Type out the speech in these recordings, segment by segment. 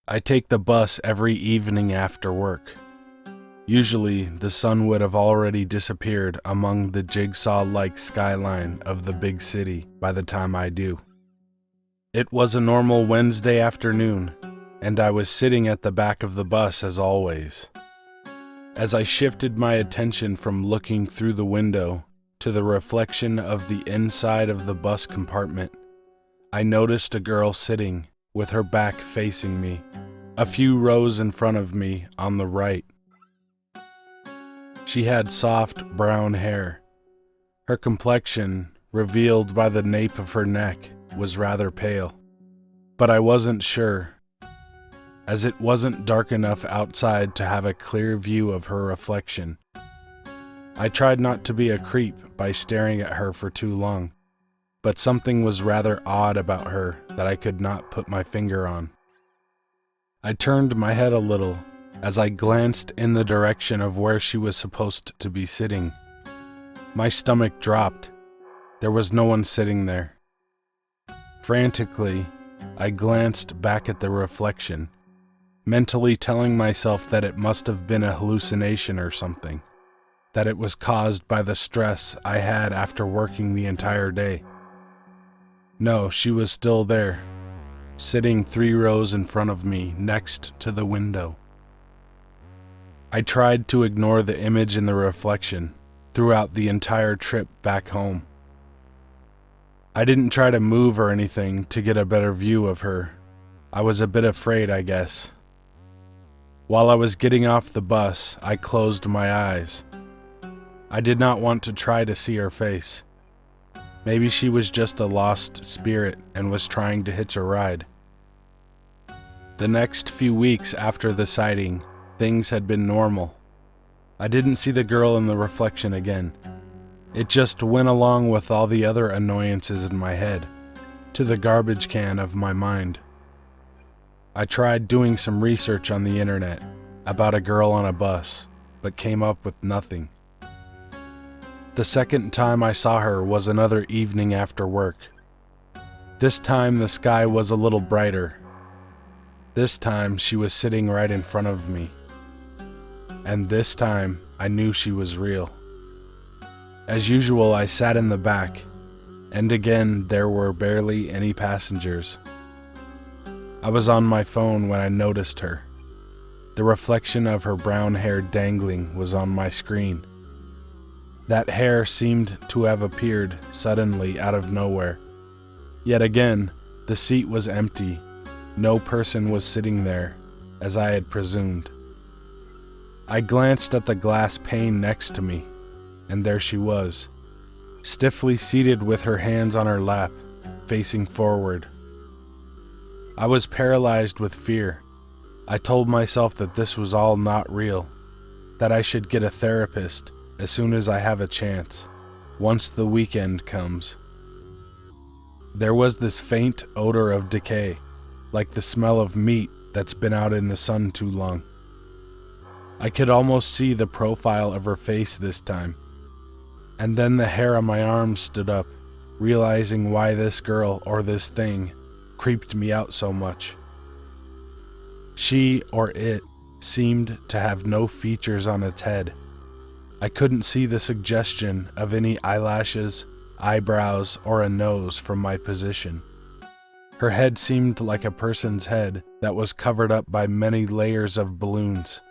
I take the bus every evening after work. Usually, the sun would have already disappeared among the jigsaw-like skyline of the big city by the time I do. It was a normal Wednesday afternoon, and I was sitting at the back of the bus as always. As I shifted my attention from looking through the window to the reflection of the inside of the bus compartment, I noticed a girl sitting with her back facing me, a few rows in front of me on the right. She had soft brown hair. Her complexion, revealed by the nape of her neck, was rather pale, but I wasn't sure, as it wasn't dark enough outside to have a clear view of her reflection. I tried not to be a creep by staring at her for too long, but something was rather odd about her that I could not put my finger on. I turned my head a little as I glanced in the direction of where she was supposed to be sitting. My stomach dropped. There was no one sitting there. Frantically, I glanced back at the reflection, mentally telling myself that it must have been a hallucination or something, that it was caused by the stress I had after working the entire day. No, she was still there, sitting 3 rows in front of me next to the window. I tried to ignore the image in the reflection throughout the entire trip back home. I didn't try to move or anything to get a better view of her. I was a bit afraid, I guess. While I was getting off the bus, I closed my eyes. I did not want to try to see her face. Maybe she was just a lost spirit and was trying to hitch a ride. The next few weeks after the sighting, things had been normal. I didn't see the girl in the reflection again. It just went along with all the other annoyances in my head, to the garbage can of my mind. I tried doing some research on the internet about a girl on a bus, but came up with nothing. The second time I saw her was another evening after work. This time the sky was a little brighter. This time she was sitting right in front of me. And this time I knew she was real. As usual, I sat in the back, and again there were barely any passengers. I was on my phone when I noticed her. The reflection of her brown hair dangling was on my screen. That hair seemed to have appeared suddenly out of nowhere. Yet again, the seat was empty. No person was sitting there, as I had presumed. I glanced at the glass pane next to me, and there she was, stiffly seated with her hands on her lap, facing forward. I was paralyzed with fear. I told myself that this was all not real, that I should get a therapist as soon as I have a chance, once the weekend comes. There was this faint odor of decay, like the smell of meat that's been out in the sun too long. I could almost see the profile of her face this time. And then the hair on my arms stood up, realizing why this girl or this thing creeped me out so much. She or it seemed to have no features on its head. I couldn't see the suggestion of any eyelashes, eyebrows, or a nose from my position. Her head seemed like a person's head that was covered up by many layers of balloons,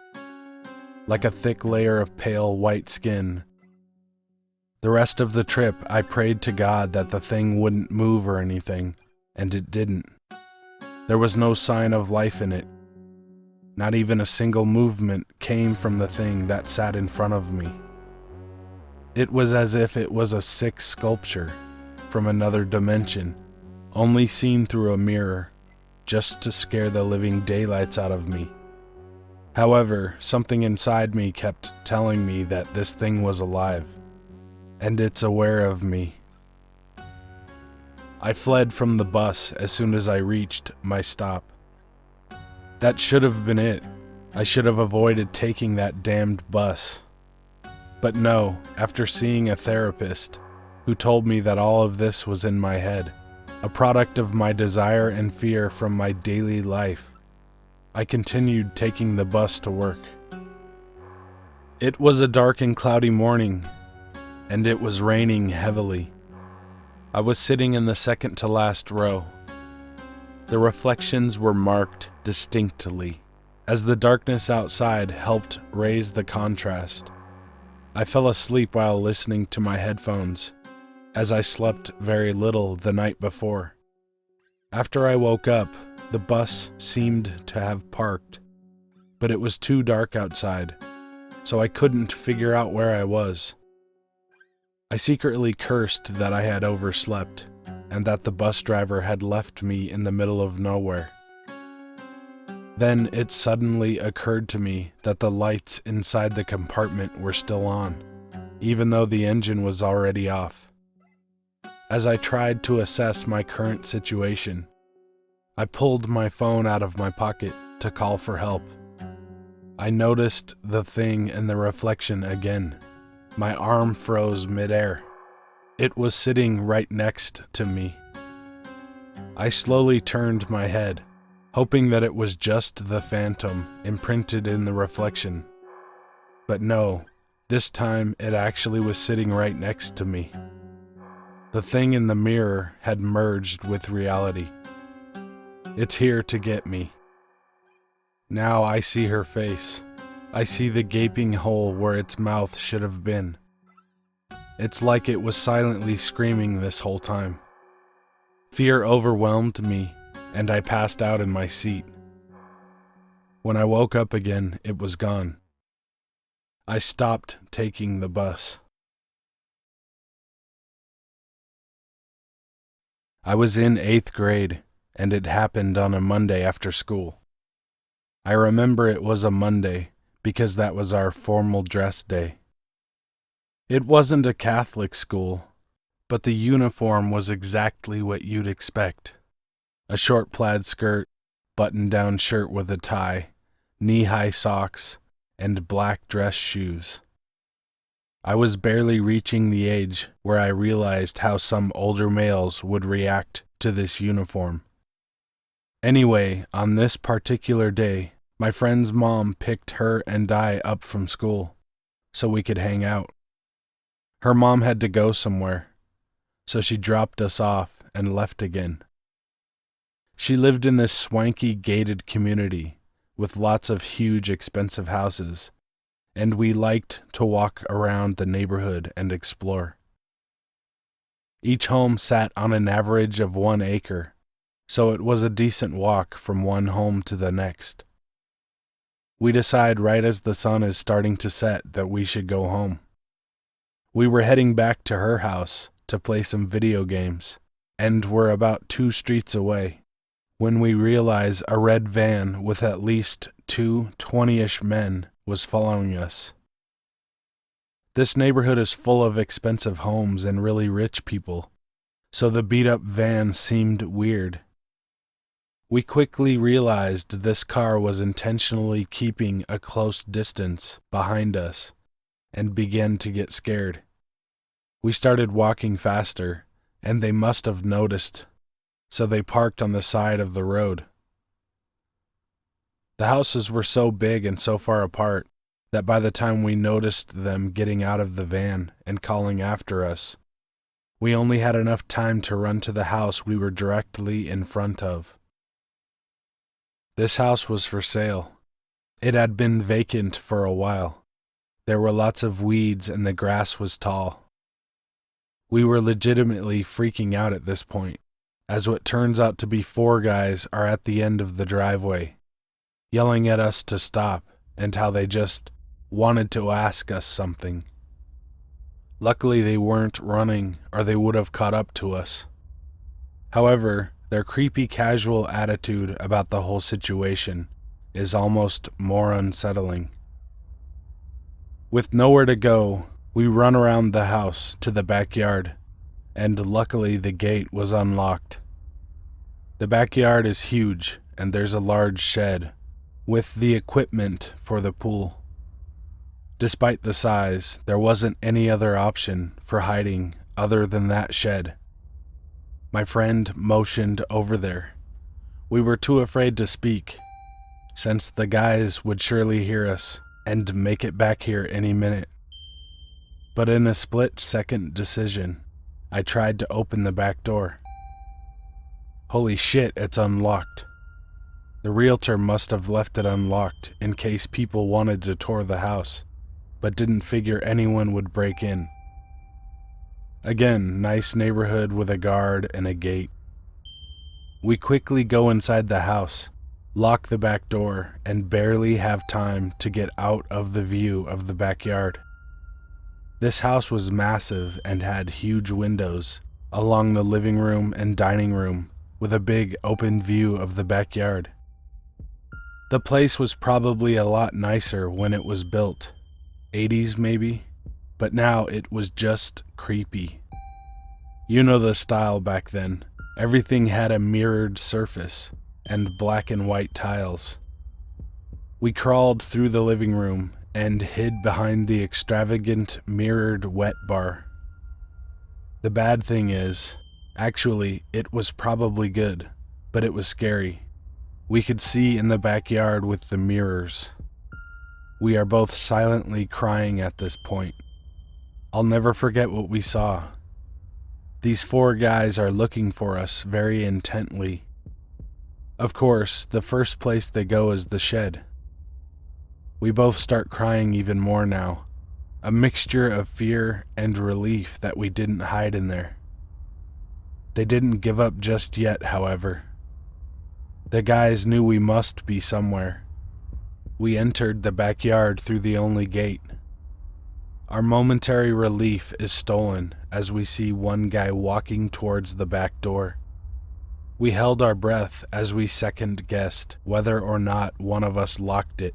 like a thick layer of pale white skin. The rest of the trip, I prayed to God that the thing wouldn't move or anything, and it didn't. There was no sign of life in it. Not even a single movement came from the thing that sat in front of me. It was as if it was a sick sculpture from another dimension, only seen through a mirror, just to scare the living daylights out of me. However, something inside me kept telling me that this thing was alive, and it's aware of me. I fled from the bus as soon as I reached my stop. That should have been it. I should have avoided taking that damned bus. But no, after seeing a therapist who told me that all of this was in my head, a product of my desire and fear from my daily life, I continued taking the bus to work. It was a dark and cloudy morning, and it was raining heavily. I was sitting in the second to last row. The reflections were marked distinctly, as the darkness outside helped raise the contrast. I fell asleep while listening to my headphones, as I slept very little the night before. After I woke up, the bus seemed to have parked, but it was too dark outside, so I couldn't figure out where I was. I secretly cursed that I had overslept, and that the bus driver had left me in the middle of nowhere. Then it suddenly occurred to me that the lights inside the compartment were still on, even though the engine was already off. As I tried to assess my current situation, I pulled my phone out of my pocket to call for help. I noticed the thing in the reflection again. My arm froze midair. It was sitting right next to me. I slowly turned my head, hoping that it was just the phantom imprinted in the reflection. But no, this time it actually was sitting right next to me. The thing in the mirror had merged with reality. It's here to get me. Now I see her face. I see the gaping hole where its mouth should have been. It's like it was silently screaming this whole time. Fear overwhelmed me, and I passed out in my seat. When I woke up again, it was gone. I stopped taking the bus. I was in 8th grade, and it happened on a Monday after school. I remember it was a Monday because that was our formal dress day. It wasn't a Catholic school, but the uniform was exactly what you'd expect. A short plaid skirt, button-down shirt with a tie, knee-high socks, and black dress shoes. I was barely reaching the age where I realized how some older males would react to this uniform. Anyway, on this particular day, my friend's mom picked her and I up from school so we could hang out. Her mom had to go somewhere, so she dropped us off and left again. She lived in this swanky gated community with lots of huge expensive houses, and we liked to walk around the neighborhood and explore. Each home sat on an average of 1 acre, so it was a decent walk from one home to the next. We decide right as the sun is starting to set that we should go home. We were heading back to her house to play some video games, and we're about 2 streets away when we realize a red van with at least 2 20-ish men was following us. This neighborhood is full of expensive homes and really rich people, so the beat-up van seemed weird. We quickly realized this car was intentionally keeping a close distance behind us and began to get scared. We started walking faster, and they must have noticed, so they parked on the side of the road. The houses were so big and so far apart that by the time we noticed them getting out of the van and calling after us, we only had enough time to run to the house we were directly in front of. This house was for sale. It had been vacant for a while. There were lots of weeds and the grass was tall. We were legitimately freaking out at this point, as what turns out to be 4 guys are at the end of the driveway, yelling at us to stop and how they just wanted to ask us something. Luckily they weren't running or they would have caught up to us. However, their creepy casual attitude about the whole situation is almost more unsettling. With nowhere to go, we run around the house to the backyard, and luckily the gate was unlocked. The backyard is huge, and there's a large shed with the equipment for the pool. Despite the size, there wasn't any other option for hiding other than that shed. My friend motioned over there. We were too afraid to speak. since the guys would surely hear us and make it back here any minute. But in a split-second decision, I tried to open the back door. Holy shit, it's unlocked. The realtor must have left it unlocked in case people wanted to tour the house, but didn't figure anyone would break in. Again, nice neighborhood with a guard and a gate. We quickly go inside the house, lock the back door, and barely have time to get out of the view of the backyard. This house was massive and had huge windows along the living room and dining room with a big open view of the backyard. The place was probably a lot nicer when it was built, 80s maybe, but now it was just creepy. You know the style back then. Everything had a mirrored surface and black and white tiles. We crawled through the living room and hid behind the extravagant mirrored wet bar. The bad thing is, actually, it was probably good, but it was scary. We could see in the backyard with the mirrors. We are both silently crying at this point. I'll never forget what we saw. These 4 guys are looking for us very intently. Of course, the first place they go is the shed. We both start crying even more now, a mixture of fear and relief that we didn't hide in there. They didn't give up just yet, however. The guys knew we must be somewhere. We entered the backyard through the only gate. Our momentary relief is stolen as we see one guy walking towards the back door. We held our breath as we second-guessed whether or not one of us locked it.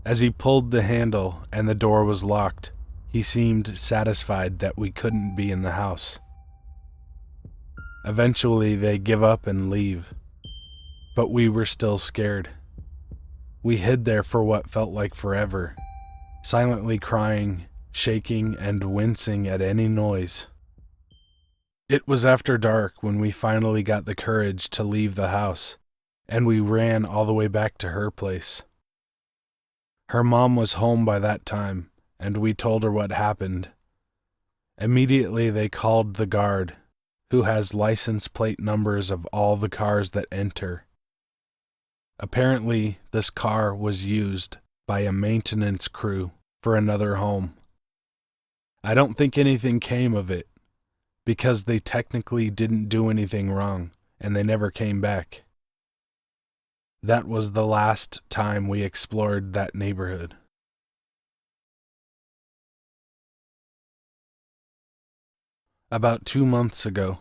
As he pulled the handle and the door was locked, he seemed satisfied that we couldn't be in the house. Eventually, they give up and leave, but we were still scared. We hid there for what felt like forever, silently crying, shaking, and wincing at any noise. It was after dark when we finally got the courage to leave the house, and we ran all the way back to her place. Her mom was home by that time, and we told her what happened. Immediately they called the guard, who has license plate numbers of all the cars that enter. Apparently, this car was used by a maintenance crew for another home. I don't think anything came of it, because they technically didn't do anything wrong, and they never came back. That was the last time we explored that neighborhood. About 2 months ago,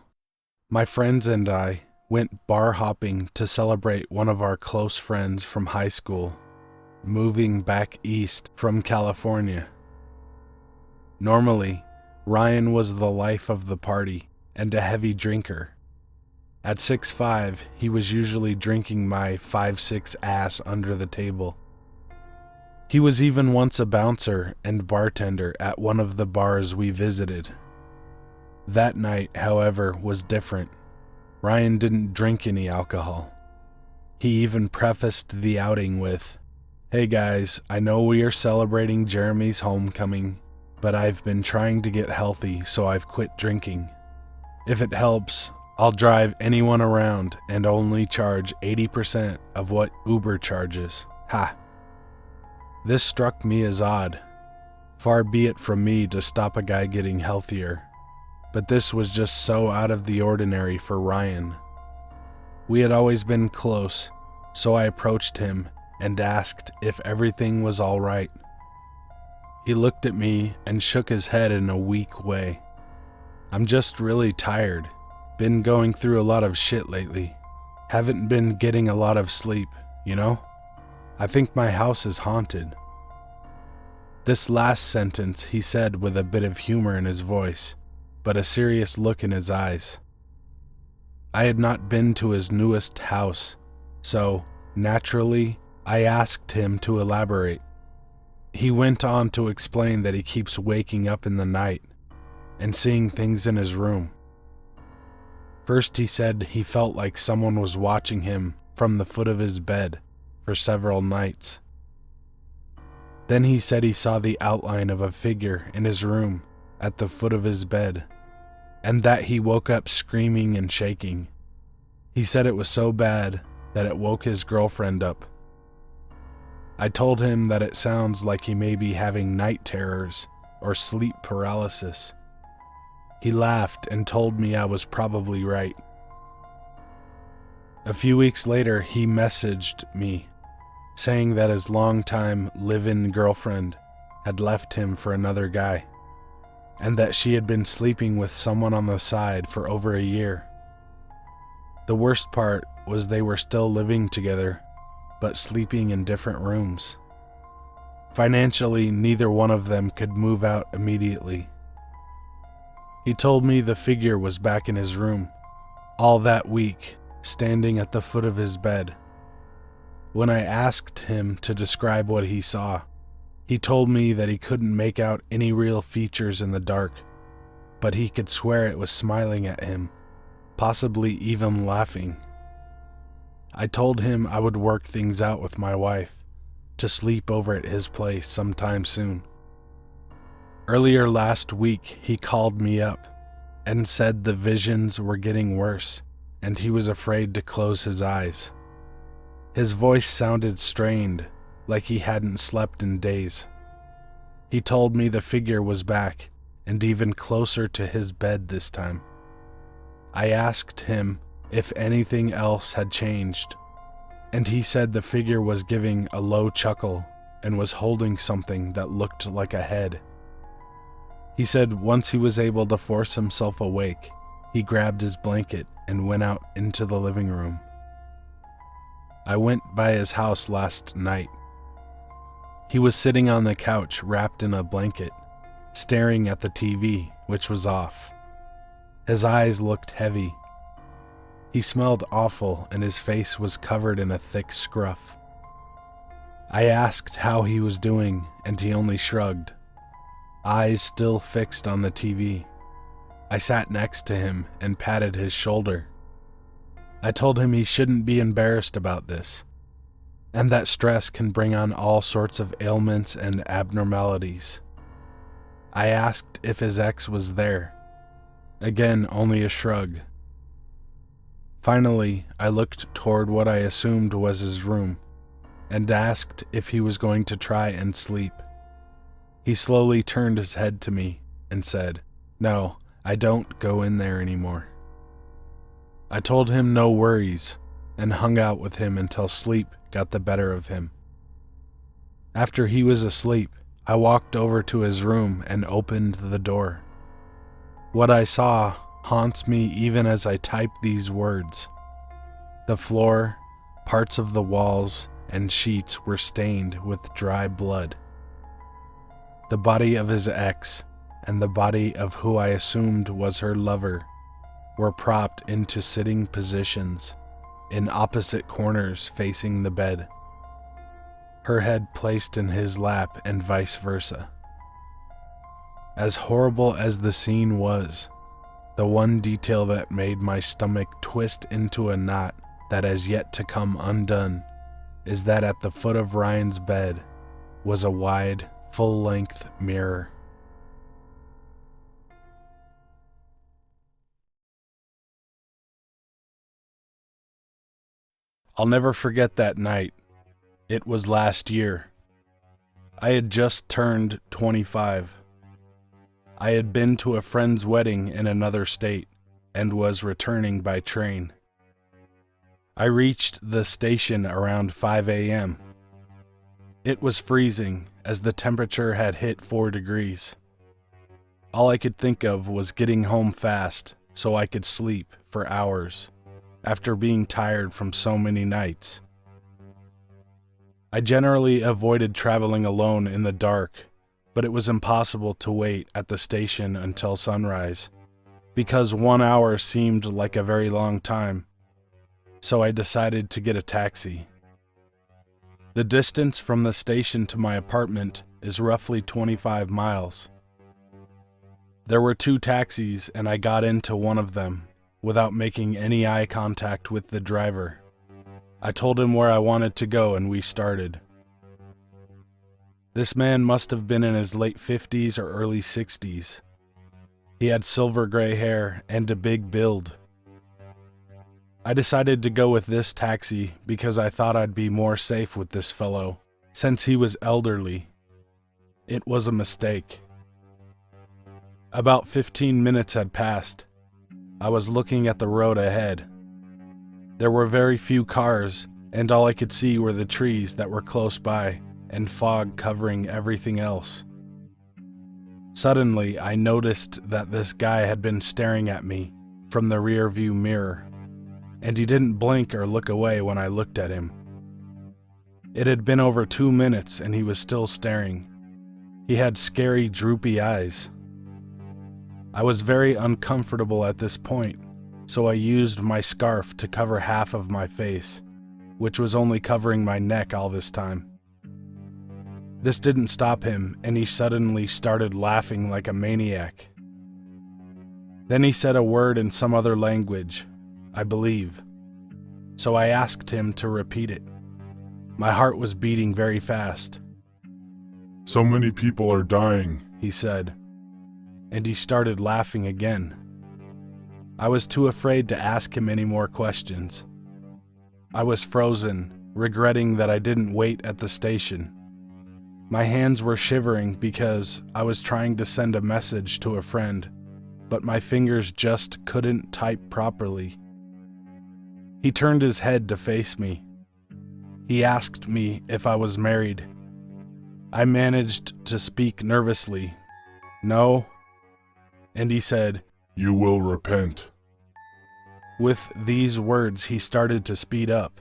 my friends and I went bar hopping to celebrate one of our close friends from high school moving back east from California. Normally, Ryan was the life of the party and a heavy drinker. At 6'5", he was usually drinking my 5'6" ass under the table. He was even once a bouncer and bartender at one of the bars we visited. That night, however, was different. Ryan didn't drink any alcohol. He even prefaced the outing with, "Hey guys, I know we are celebrating Jeremy's homecoming, but I've been trying to get healthy, so I've quit drinking. If it helps, I'll drive anyone around and only charge 80% of what Uber charges. Ha!" This struck me as odd. Far be it from me to stop a guy getting healthier, but this was just so out of the ordinary for Ryan. We had always been close, so I approached him and asked if everything was all right. He looked at me and shook his head in a weak way. "I'm just really tired. Been going through a lot of shit lately. Haven't been getting a lot of sleep, you know? I think my house is haunted." This last sentence he said with a bit of humor in his voice, but a serious look in his eyes. I had not been to his newest house, so, naturally, I asked him to elaborate. He went on to explain that he keeps waking up in the night and seeing things in his room. First he said he felt like someone was watching him from the foot of his bed for several nights. Then he said he saw the outline of a figure in his room at the foot of his bed, and that he woke up screaming and shaking. He said it was so bad that it woke his girlfriend up. I told him that it sounds like he may be having night terrors or sleep paralysis. He laughed and told me I was probably right. A few weeks later, he messaged me, saying that his longtime live-in girlfriend had left him for another guy, and that she had been sleeping with someone on the side for over a year. The worst part was they were still living together, but sleeping in different rooms. Financially, neither one of them could move out immediately. He told me the figure was back in his room, all that week, standing at the foot of his bed. When I asked him to describe what he saw, he told me that he couldn't make out any real features in the dark, but he could swear it was smiling at him, possibly even laughing. I told him I would work things out with my wife to sleep over at his place sometime soon. Earlier last week, he called me up and said the visions were getting worse and he was afraid to close his eyes. His voice sounded strained, like he hadn't slept in days. He told me the figure was back and even closer to his bed this time. I asked him if anything else had changed, and he said the figure was giving a low chuckle and was holding something that looked like a head. He said once he was able to force himself awake, he grabbed his blanket and went out into the living room. I went by his house last night. He was sitting on the couch wrapped in a blanket, staring at the TV, which was off. His eyes looked heavy. He smelled awful and his face was covered in a thick scruff. I asked how he was doing and he only shrugged, eyes still fixed on the TV. I sat next to him and patted his shoulder. I told him he shouldn't be embarrassed about this, and that stress can bring on all sorts of ailments and abnormalities. I asked if his ex was there. Again, only a shrug. Finally, I looked toward what I assumed was his room and asked if he was going to try and sleep. He slowly turned his head to me and said, "No, I don't go in there anymore." I told him no worries and hung out with him until sleep got the better of him. After he was asleep, I walked over to his room and opened the door. What I saw haunts me even as I type these words. The floor, parts of the walls, and sheets were stained with dry blood. The body of his ex and the body of who I assumed was her lover were propped into sitting positions in opposite corners facing the bed, her head placed in his lap and vice versa. As horrible as the scene was, the one detail that made my stomach twist into a knot that has yet to come undone is that at the foot of Ryan's bed was a wide, full-length mirror. I'll never forget that night. It was last year. I had just turned 25. I had been to a friend's wedding in another state and was returning by train. I reached the station around 5 a.m. It was freezing as the temperature had hit 4 degrees. All I could think of was getting home fast so I could sleep for hours after being tired from so many nights. I generally avoided traveling alone in the dark, but it was impossible to wait at the station until sunrise, because 1 hour seemed like a very long time, so I decided to get a taxi. The distance from the station to my apartment is roughly 25 miles. There were 2 taxis and I got into one of them without making any eye contact with the driver. I told him where I wanted to go and we started. This man must have been in his late 50s or early 60s. He had silver gray hair and a big build. I decided to go with this taxi because I thought I'd be more safe with this fellow, since he was elderly. It was a mistake. About 15 minutes had passed. I was looking at the road ahead. There were very few cars, and all I could see were the trees that were close by and fog covering everything else. Suddenly, I noticed that this guy had been staring at me from the rear view mirror, and he didn't blink or look away when I looked at him. It had been over 2 minutes and he was still staring. He had scary, droopy eyes. I was very uncomfortable at this point, so I used my scarf to cover half of my face, which was only covering my neck all this time. This didn't stop him, and he suddenly started laughing like a maniac. Then he said a word in some other language, I believe, so I asked him to repeat it. My heart was beating very fast. "So many people are dying," he said, and he started laughing again. I was too afraid to ask him any more questions. I was frozen, regretting that I didn't wait at the station. My hands were shivering because I was trying to send a message to a friend, but my fingers just couldn't type properly. He turned his head to face me. He asked me if I was married. I managed to speak nervously. No. And he said, "You will repent." With these words, he started to speed up.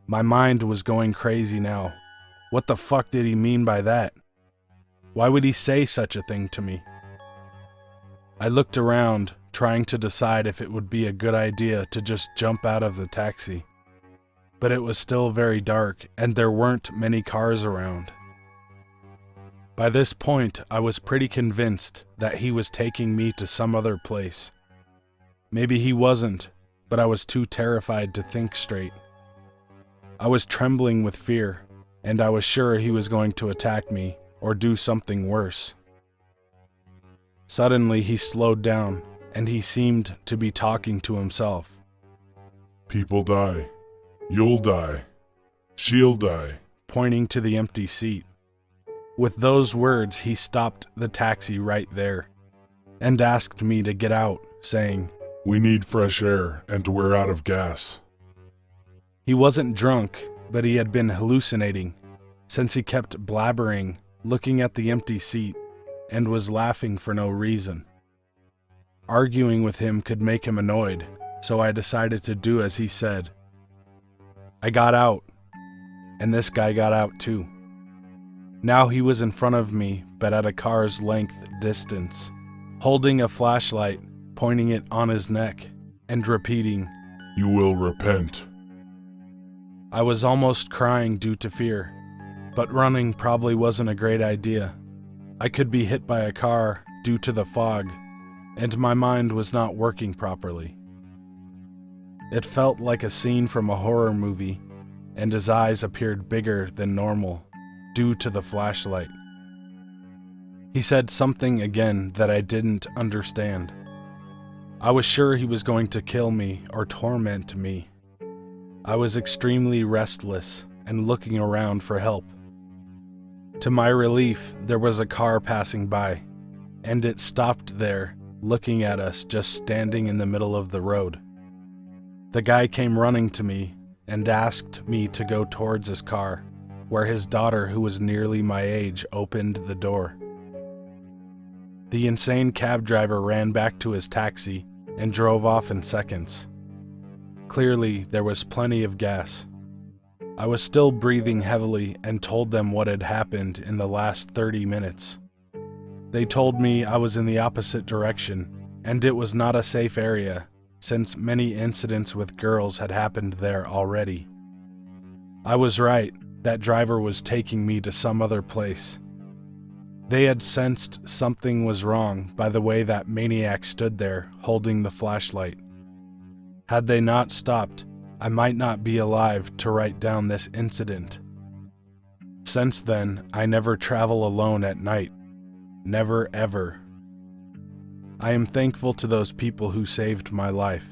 My mind was going crazy now. What the fuck did he mean by that? Why would he say such a thing to me? I looked around, trying to decide if it would be a good idea to just jump out of the taxi. But it was still very dark, and there weren't many cars around. By this point, I was pretty convinced that he was taking me to some other place. Maybe he wasn't, but I was too terrified to think straight. I was trembling with fear, and I was sure he was going to attack me or do something worse. Suddenly, he slowed down, and he seemed to be talking to himself. "People die. You'll die. She'll die," pointing to the empty seat. With those words, he stopped the taxi right there and asked me to get out, saying, "We need fresh air, and we're out of gas." He wasn't drunk, but he had been hallucinating, since he kept blabbering, looking at the empty seat, and was laughing for no reason. Arguing with him could make him annoyed, so I decided to do as he said. I got out, and this guy got out too. Now he was in front of me, but at a car's length distance, holding a flashlight, pointing it on his neck, and repeating, "You will repent." I was almost crying due to fear, but running probably wasn't a great idea. I could be hit by a car due to the fog, and my mind was not working properly. It felt like a scene from a horror movie, and his eyes appeared bigger than normal due to the flashlight. He said something again that I didn't understand. I was sure he was going to kill me or torment me. I was extremely restless and looking around for help. To my relief, there was a car passing by, and it stopped there, looking at us just standing in the middle of the road. The guy came running to me and asked me to go towards his car, where his daughter, who was nearly my age, opened the door. The insane cab driver ran back to his taxi and drove off in seconds. Clearly, there was plenty of gas. I was still breathing heavily and told them what had happened in the last 30 minutes. They told me I was in the opposite direction, and it was not a safe area, since many incidents with girls had happened there already. I was right. That driver was taking me to some other place. They had sensed something was wrong by the way that maniac stood there, holding the flashlight. Had they not stopped, I might not be alive to write down this incident. Since then, I never travel alone at night. Never ever. I am thankful to those people who saved my life.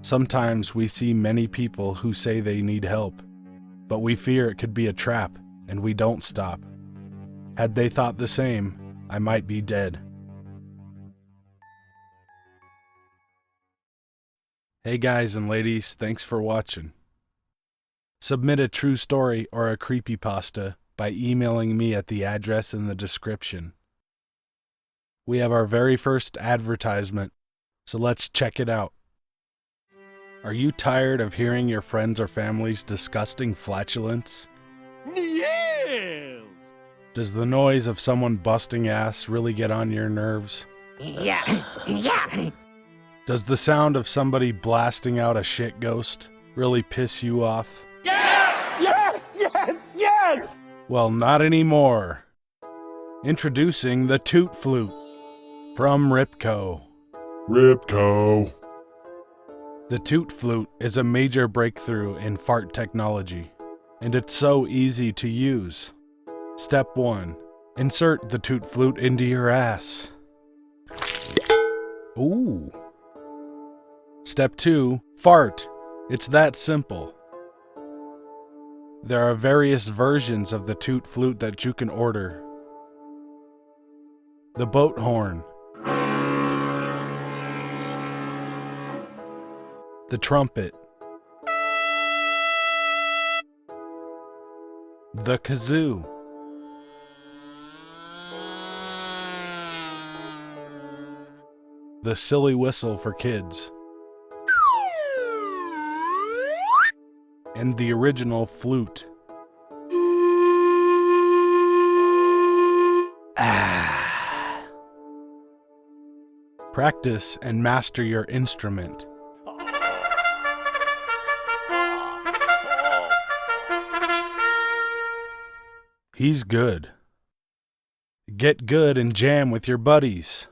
Sometimes we see many people who say they need help, but we fear it could be a trap, and we don't stop. Had they thought the same, I might be dead. Hey guys and ladies, thanks for watching. Submit a true story or a creepypasta by emailing me at the address in the description. We have our very first advertisement, so let's check it out. Are you tired of hearing your friends or family's disgusting flatulence? Yes! Does the noise of someone busting ass really get on your nerves? Yeah. Does the sound of somebody blasting out a shit ghost really piss you off? Yes! Well, not anymore. Introducing the Toot Flute from Ripco. Ripco. The Toot Flute is a major breakthrough in fart technology, and it's so easy to use. Step 1. Insert the Toot Flute into your ass. Ooh. Step 2. Fart. It's that simple. There are various versions of the Toot Flute that you can order. The boat horn. The trumpet. The kazoo. The silly whistle for kids. And the original flute. Practice and master your instrument. He's good. Get good and jam with your buddies.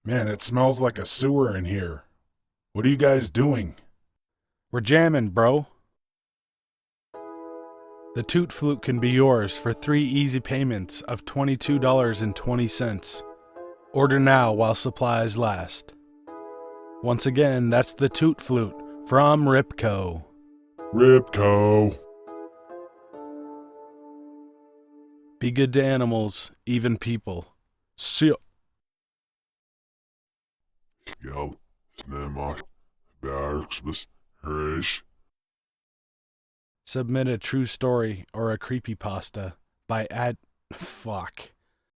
Man, it smells like a sewer in here. What are you guys doing? We're jamming, bro. The Toot Flute can be yours for 3 easy payments of $22.20. Order now while supplies last. Once again, that's the Toot Flute from Ripco. Ripco. Be good to animals, even people. See ya. Cennamo. Submit a true story or a creepypasta by fuck.